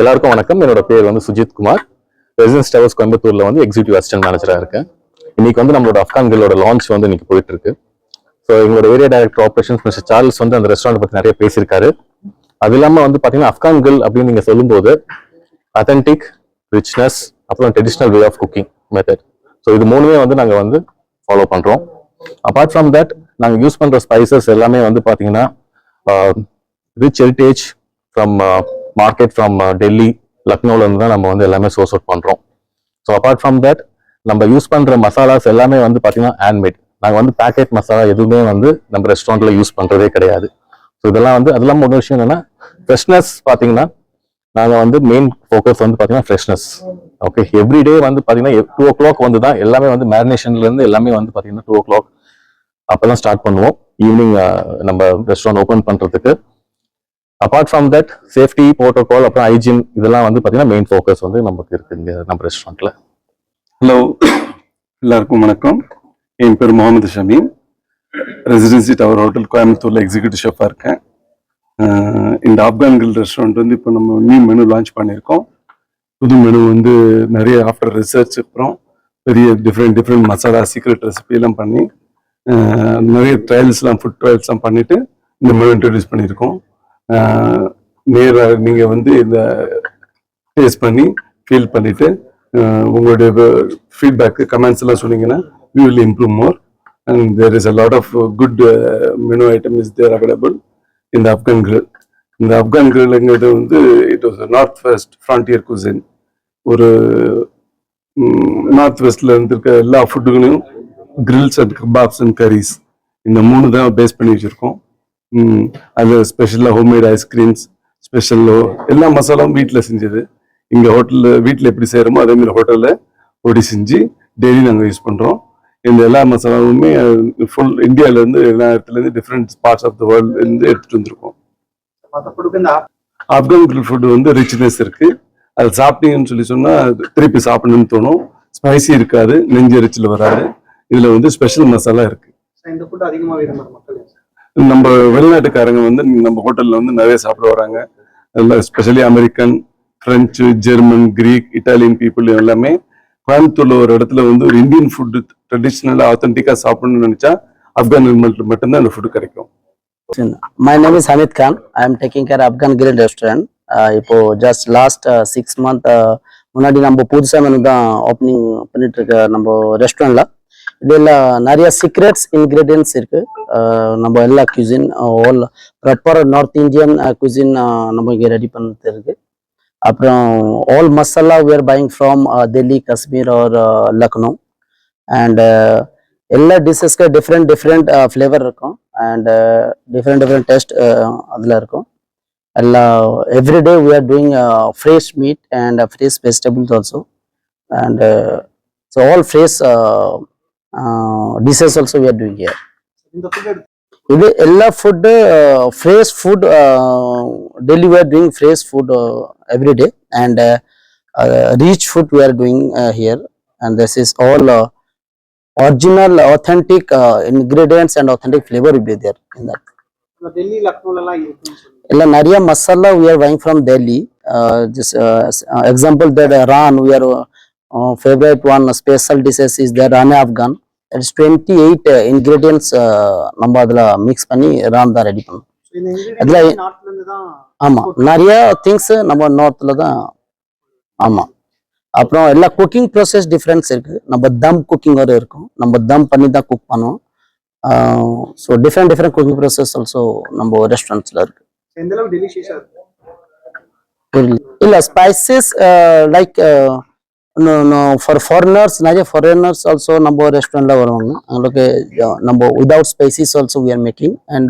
எல்லாருக்கும் வணக்கம். என்னோட பேர் வந்து சுஜித் குமார். ரெசிடென்ஸ் டவர்ஸ் கோயம்புத்தூர்ல வந்து எக்ஸிக்யூட்டிவ் அசிஸ்டன்ட் மேனேஜரா இருக்கேன். இன்னைக்கு வந்து நம்மளோட அஃப்கான் கிரில்லோட லான்ச் வந்து இன்னைக்கு போயிட்டு இருக்கு. ஸோ எங்களோட area director operations mister Charles வந்து அந்த ரெஸ்டாரண்ட் பத்தி நிறைய பேசியிருக்காரு. அது இல்லாம வந்து பாத்தீங்கன்னா அஃப்கான் கிரில் அப்படின்னு நீங்க சொல்லும்போது அத்தன்டிக், ரிச்னஸ், அப்புறம் traditional way of cooking method. So இது மூணுமே வந்து நாங்க வந்து ஃபாலோ பண்றோம். அபார்ட் ஃப்ரம் தட் நாங்க யூஸ் பண்ற ஸ்பைசஸ் எல்லாமே வந்து பாத்தீங்கன்னா rich heritage from market from Delhi, லக்னோல இருந்து தான் நம்ம வந்து எல்லாமே சோர்ஸ் அவுட் பண்றோம். ஸோ அபார்ட் ஃப்ரம் தட் நம்ம யூஸ் பண்ற மசாலாஸ் எல்லாமே வந்து பாத்தீங்கன்னா ஹேண்ட்மேட். நாங்க வந்து பேக்கெட் மசாலா எதுவுமே வந்து நம்ம ரெஸ்டாரண்ட்ல யூஸ் பண்றதே கிடையாது. ஸோ இதெல்லாம் வந்து அது இல்லாமல் ஒரு விஷயம் என்னன்னா ஃப்ரெஷ்னஸ் பாத்தீங்கன்னா நாங்க வந்து மெயின் ஃபோக்கஸ் வந்து பாத்தீங்கன்னா ஃப்ரெஷ்னஸ். ஓகே, எவ்ரிடே வந்து பாத்தீங்கன்னா 2 o'clock வந்து தான் எல்லாமே வந்து மேரினேஷன்ல இருந்து எல்லாமே வந்து பாத்தீங்கன்னா 2 o'clock அப்பதான் ஸ்டார்ட் பண்ணுவோம் ஈவினிங் நம்ம ரெஸ்டாரண்ட் ஓபன் பண்றதுக்கு. Abort from that safety protocol அப்புறம் ஹைஜீன் இதெல்லாம் வந்து பாத்தீங்கன்னா மெயின் ஃபோக்கஸ் வந்து நமக்கு இருக்கு இங்க நம்ம ரெஸ்டாரண்ட்ல. ஹலோ, எல்லாருக்கும் வணக்கம். என் பேர் Mohammed Shameem. Residency tower hotel கோயம்புத்தூர்ல எக்ஸிக்யூட்டிவ் ஷெஃபாக இருக்கேன். இந்த ஆப்கான் கிரில் ரெஸ்டாரண்ட் வந்து இப்போ நம்ம நியூ மெனு லான்ச் பண்ணியிருக்கோம். புது மெனு வந்து நிறைய ஆஃப்டர் ரிசர்ச் அப்புறம் பெரிய டிஃப்ரெண்ட் மசாலா சீக்ரெட் ரெசிபி எல்லாம் பண்ணி நிறைய ஃபுட் ட்ரையல்ஸ்லாம் பண்ணிட்டு இந்த மெனு இன்ட்ரடியூஸ் பண்ணியிருக்கோம். நேராக நீங்கள் வந்து இந்த டேஸ்ட் பண்ணி ஃபீல் பண்ணிட்டு உங்களுடைய ஃபீட்பேக் கமெண்ட்ஸ் எல்லாம் சொன்னீங்கன்னா we will improve more, and there is a lot of good menu item is there available in the Afghan grill. இந்த Afghan grillங்கிறது வந்து it was a northwest frontier cuisine. ஒரு north வெஸ்ட்ல இருந்திருக்க எல்லா ஃபுட்டுகளையும் grills and kebabs and curries இந்த 3 தான் base பண்ணி வச்சிருக்கோம். அது ஸ்பெஷலாக ஹோம்மேட் ஐஸ்கிரீம்ஸ், ஸ்பெஷலோ எல்லா மசாலாவும் வீட்டில் செஞ்சது. இங்கே ஹோட்டலில் வீட்டில் எப்படி செய்கிறோமோ அதேமாதிரி ஹோட்டலில் பொடி செஞ்சு டெய்லி நாங்கள் யூஸ் பண்ணுறோம். இந்த எல்லா மசாலாவுமே ஃபுல் இந்தியாவிலேருந்து எல்லா இடத்துலேருந்து டிஃப்ரெண்ட் பார்ட்ஸ் ஆஃப் த வேர்ல்ட்லேருந்து எடுத்துகிட்டு வந்திருக்கோம். ஆப்கான் கிரில் ஃபுட்டு வந்து ரிச்னஸ் இருக்குது. அது சாப்பிட்டீங்கன்னு சொல்லி சொன்னால் திருப்பி சாப்பிடணும்னு தோணும். ஸ்பைசி இருக்காது, நெஞ்சு எரிச்சல் வராது. இதில் வந்து ஸ்பெஷல் மசாலா இருக்குது. நம்ம வெளிநாட்டுக்காரங்க வந்து நம்ம ஹோட்டல்ல வந்து நிறைய சாப்பிட வராங்க. Especially American, French, German, Greek, Italian people எல்லாமே கோயம்புத்தூர்ல ஒரு இடத்துல வந்து ஒரு இந்தியன் ஃபுட்டு ட்ரெடிஷ்னலா ஆத்தென்டிக்கா சாப்பிடணும்னு நினைச்சா ஆப்கான் மட்டும்தான் அந்த ஃபுட்டு கிடைக்கும். My name is Hamid Khan. I am taking care of Afghan Grill Restaurant. இப்போ ஜஸ்ட் லாஸ்ட் 6 month முன்னாடி நம்ம புதுசா தான் ஓப்பனிங் பண்ணிட்டு இருக்க நம்ம ரெஸ்டாரண்ட்ல. இதில் நிறைய சீக்ரெட்ஸ் இன்கிரீடியன்ஸ் இருக்கு. நம்ம எல்லா cuisine all proper north Indian cuisine நம்ம இங்கே ரெடி பண்ணிட்டு இருக்கு. அப்புறம் all masala we are buying from Delhi, Kashmir or Lucknow, and எல்லா டிஷ்ஷஸ்க்கு டிஃப்ரெண்ட் ஃப்ளேவர் இருக்கும் அண்ட் டிஃப்ரெண்ட் டேஸ்ட் அதில் இருக்கும். எல்லா everyday we are doing fresh meat and fresh vegetables also, and so all fresh dishes also we are doing here. இது எல்லா food fresh food daily we are doing fresh food every day, and rich food we are doing here, and this is all original authentic ingredients and authentic flavor will be there in that. Delhi, Lucknow la irukku ella nariya masala we are buying from Delhi. Just example that ran we are favorite one special dishes is the rane Afghan. It's 28 ingredients நம்ம அதுல mix பண்ணி Ron தான் ready பண்ணோம். அதுல நார்த்ல இருந்து தான் ஆமா நிறைய திங்ஸ் நம்ம நார்த்ல தான். ஆமா, அப்புறம் எல்லா குக்கிங் ப்ராசஸ் டிஃப்ரென்ஸ் இருக்கு. நம்ம தம் குக்கிங் ஒரு இருக்கும், நம்ம தம் பண்ணி தான் குக் பண்ணுவோம். So different cooking process also நம்ம ரெஸ்டாரண்ட்ஸ்ல இருக்கு. எந்த அளவுக்கு டெலிஷியஸா இருக்கு? இல்ல spices like no for foreigners, நிறைய foreigners also நம்ம ரெஸ்டாரண்ட்ல வருவாங்க. அவங்களுக்கு நம்ம without spices also we are making, and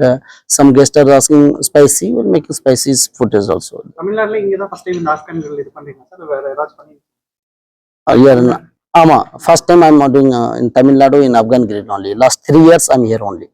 some guests are asking spicy, we are making spicy food is also. தமிழ்நாட்டுல இங்க தான் ஃபர்ஸ்ட் டைம் இந்த ஆப்கான் கிரில் இது பண்றீங்க சார்? வேற ஏதாச்சும் பண்ணி ஆமா, first time I'm doing in Tamil Nadu in Afghan Grill only. Last 3 years I'm here only.